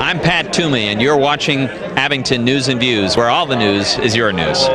I'm Pat Toomey, and you're watching Abington News and Views, where all the news is your news.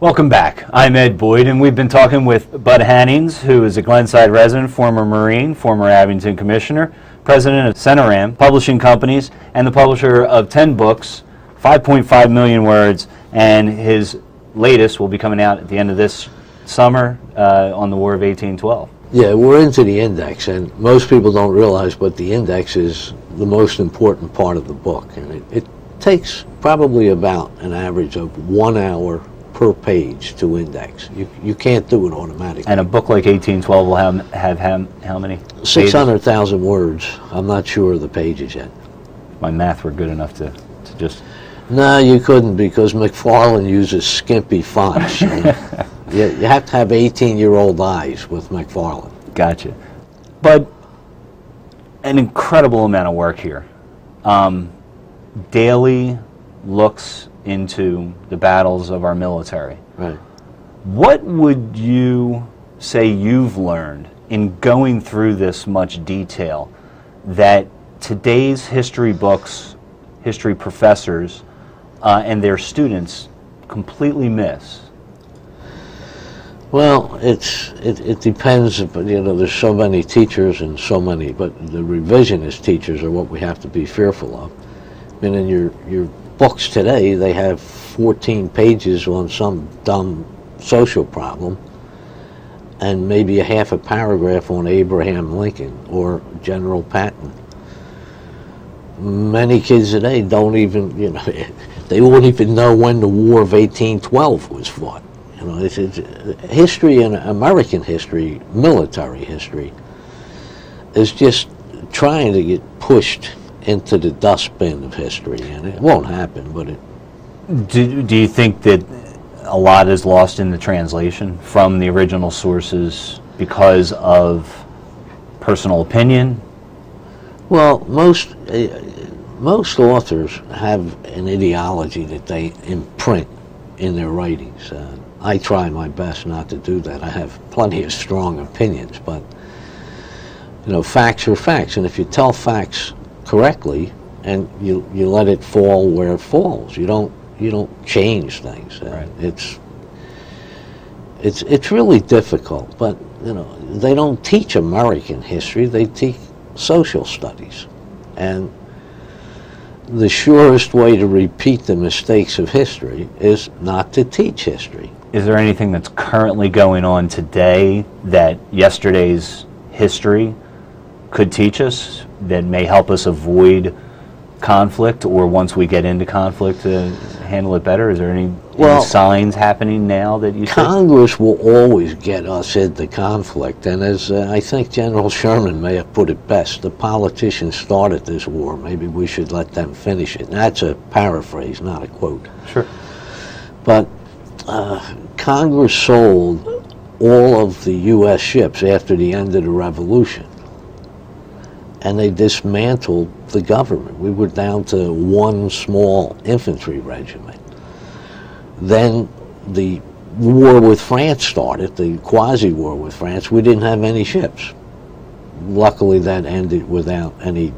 Welcome back. I'm Ed Boyd, and we've been talking with Bud Hannings, who is a Glenside resident, former Marine, former Abington Commissioner, president of Seniram Publishing Companies, and the publisher of 10 books, 5.5 million words, and his latest will be coming out at the end of this summer on the War of 1812. Yeah, we're into the index, and most people don't realize, but the index is the most important part of the book, and it takes probably about an average of 1 hour per page to index. You can't do it automatically. And a book like 1812 will have how many? 600,000 words. I'm not sure of the pages yet. My math were good enough to just... No, you couldn't, because McFarlane uses skimpy fonts. You have to have 18-year-old eyes with McFarlane. Gotcha. But an incredible amount of work here. Daily looks into the battles of our military. Right. What would you say you've learned in going through this much detail that today's history books, history professors, and their students completely miss? Well, it depends. You know, there's so many teachers and so many, but the revisionist teachers are what we have to be fearful of. I mean, in your books today, they have 14 pages on some dumb social problem and maybe a half a paragraph on Abraham Lincoln or General Patton. Many kids today don't even, you know, they won't even know when the War of 1812 was fought. You know, it's history, and American history, military history, is just trying to get pushed into the dustbin of history, and it won't happen, but it... Do you think that a lot is lost in the translation from the original sources because of personal opinion? Well, most authors have an ideology that they imprint in their writings. I try my best not to do that. I have plenty of strong opinions, but, you know, facts are facts, and if you tell facts correctly and you let it fall where it falls, you don't change things. Right. It's really difficult, but you know, they don't teach American history, they teach social studies, and the surest way to repeat the mistakes of history is not to teach history. Is there anything that's currently going on today that yesterday's history could teach us that may help us avoid conflict, or once we get into conflict to handle it better? Is there any signs happening now that you see? Congress will always get us into conflict, and as I think General Sherman may have put it best, the politicians started this war, maybe we should let them finish it. And that's a paraphrase, not a quote. Sure. But Congress sold all of the U.S. ships after the end of the Revolution, and they dismantled the government. We were down to one small infantry regiment. Then the war with France started, the quasi-war with France. We didn't have any ships. Luckily, that ended without any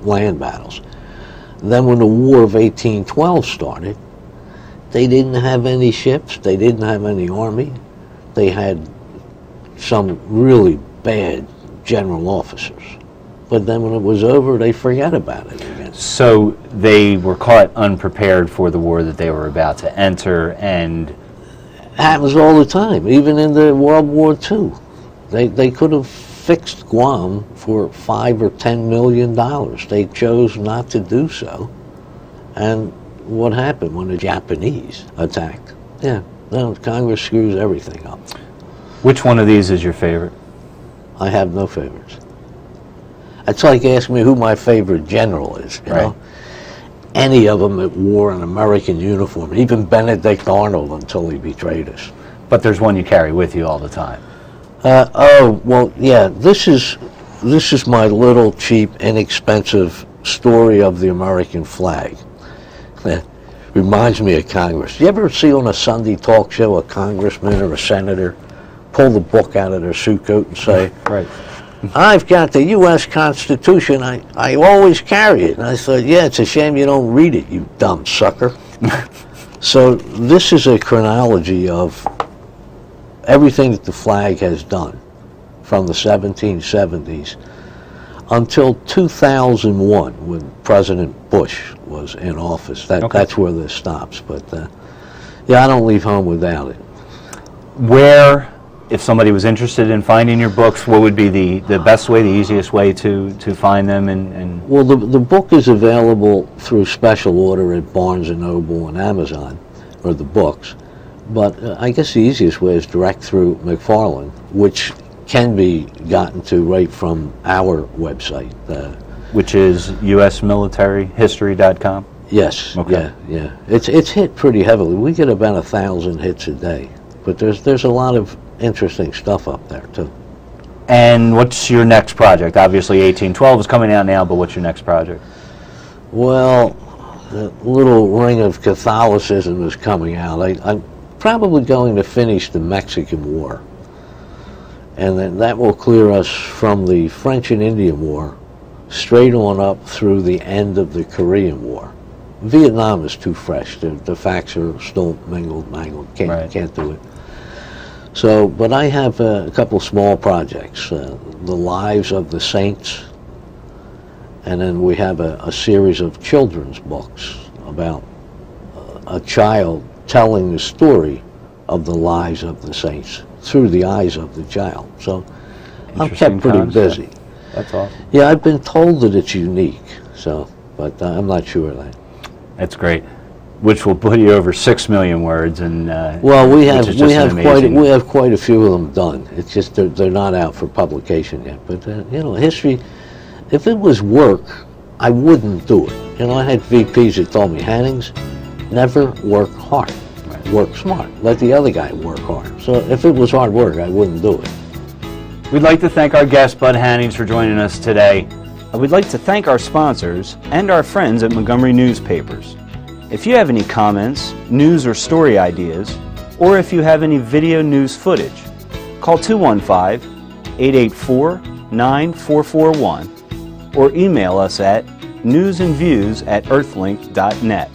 land battles. Then when the War of 1812 started, they didn't have any ships, they didn't have any army. They had some really bad general officers. But then when it was over, they forgot about it again. So they were caught unprepared for the war that they were about to enter, and... It happens all the time, even in the World War II. They could have fixed Guam for $5 or $10 million. They chose not to do so. And what happened when the Japanese attacked? Yeah, no, Congress screws everything up. Which one of these is your favorite? I have no favorites. It's like asking me who my favorite general is, you know? Any of them that wore an American uniform, even Benedict Arnold until he betrayed us. But there's one you carry with you all the time. Oh, well, yeah, this is my little, cheap, inexpensive story of the American flag. reminds me of Congress. You ever see on a Sunday talk show a congressman or a senator pull the book out of their suit coat and say, Right. I've got the U.S. Constitution, I always carry it. And I thought, yeah, it's a shame you don't read it, you dumb sucker. So this is a chronology of everything that the flag has done from the 1770s until 2001, when President Bush was in office. That's where this stops. But yeah, I don't leave home without it. Where, if somebody was interested in finding your books, what would be the best way, the easiest way to find them? And Well, the book is available through special order at Barnes & Noble and Amazon, or the books. But I guess the easiest way is direct through McFarland, which can be gotten to right from our website. which is usmilitaryhistory.com? Yes, Okay. yeah. It's hit pretty heavily. We get about 1,000 hits a day, but there's a lot of interesting stuff up there too. And what's your next project? Obviously 1812 is coming out now, but what's your next project? Well, the little ring of Catholicism is coming out. I'm probably going to finish the Mexican War, and then that will clear us from the French and Indian War straight on up through the end of the Korean War. Vietnam is too fresh. The facts are still mangled. Can't do it. So, but I have a couple small projects, the lives of the saints, and then we have a series of children's books about a child telling the story of the lives of the saints through the eyes of the child. So I'm kept pretty busy. That's awesome. Yeah, I've been told that it's unique, so, but I'm not sure of that. That's great. Which will put you over 6 million words, and well, we have quite a few of them done. It's just they're not out for publication yet. But you know, history. If it was work, I wouldn't do it. You know, I had VPs that told me, Hannings, never work hard. Right. Work smart. Let the other guy work hard. So if it was hard work, I wouldn't do it. we'd like to thank our guest, Bud Hannings, for joining us today. We'd like to thank our sponsors and our friends at Montgomery Newspapers. If you have any comments, news or story ideas, or if you have any video news footage, call 215-884-9441 or email us at newsandviews@earthlink.net.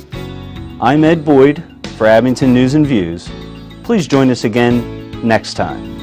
I'm Ed Boyd for Abington News and Views. Please join us again next time.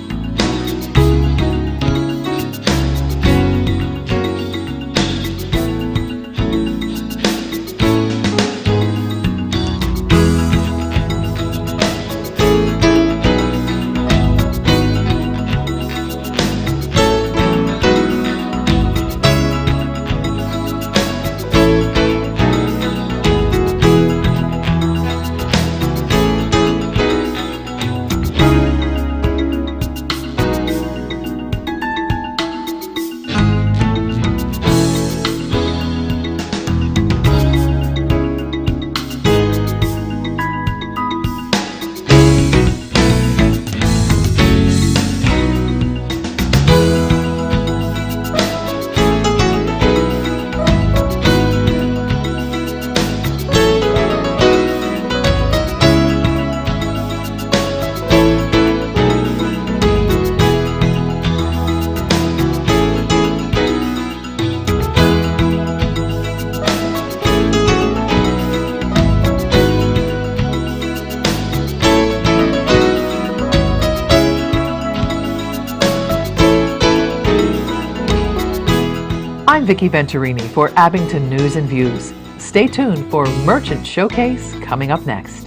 I'm Vicki Venturini for Abington News and Views. Stay tuned for Merchant Showcase coming up next.